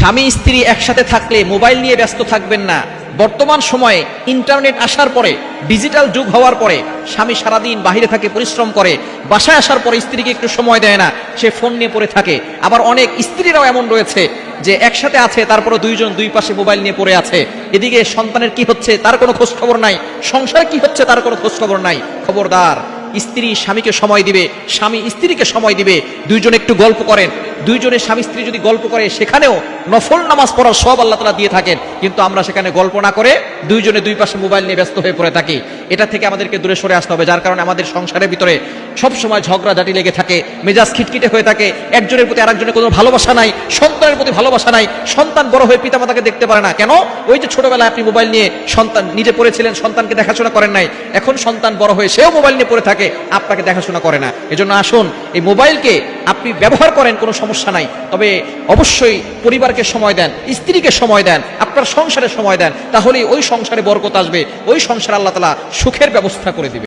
স্বামী স্ত্রী একসাথে থাকলে মোবাইল নিয়ে ব্যস্ত থাকবেন না। বর্তমান সময়ে ইন্টারনেট আসার পরে, ডিজিটাল যুগ হওয়ার পরে স্বামী সারাদিন বাহিরে থাকে, পরিশ্রম করে, বাসায় আসার পরে স্ত্রীকে একটু সময় দেয় না, সে ফোন নিয়ে পড়ে থাকে। আবার অনেক স্ত্রীরাও এমন রয়েছে যে একসাথে আছে, তারপরে দুইজন দুই পাশে মোবাইল নিয়ে পড়ে আছে। এদিকে সন্তানের কি হচ্ছে তার কোনো খোঁজ খবর নাই, সংসার কি হচ্ছে তার কোনো খোঁজ খবর নাই। খবরদার, স্ত্রী স্বামীকে সময় দিবে, স্বামী স্ত্রীকে সময় দিবে। দুইজন একটু গল্প করেন, দুইজনে স্বামী স্ত্রী যদি গল্প করে সেখানেও নফল নামাজ পড়ার সব আল্লাহ তাআলা দিয়ে থাকেন। কিন্তু আমরা সেখানে গল্প না করে দুইজনে দুই পাশে মোবাইল নিয়ে ব্যস্ত হয়ে পড়ে থাকি। এটা থেকে আমাদেরকে দূরে সরে আসতে হবে, যার কারণে আমাদের সংসারের ভিতরে সব সময় ঝগড়াঝাটি লেগে থাকে, মেজাজ খিটখিটে হয়ে থাকে, একজনের প্রতি আরেকজনের কোনো ভালোবাসা নাই, সন্তানের প্রতি ভালোবাসা নাই। সন্তান বড় হয়ে পিতামাতাকে দেখতে পারে না। কেন? ওই যে ছোটবেলায় আপনি মোবাইল নিয়ে সন্তান নিজে পড়েছিলেন, সন্তানকে দেখাশোনা করেন নাই। এখন সন্তান বড় হয়ে সেও মোবাইল নিয়ে পড়ে থাকে, আপনাকে দেখাশোনা করে না। এজন্য আসুন, এই মোবাইলকে আপনি ব্যবহার করেন, কোনো সমস্যা নাই, তবে অবশ্যই পরিবারকে সময় দেন, স্ত্রীকে সময় দেন, আপনার সংসারে সময় দেন। তাহলেই ওই সংসারে বরকত আসবে, ওই সংসারে আল্লাহ তাআলা সুখের ব্যবস্থা করে দিবে।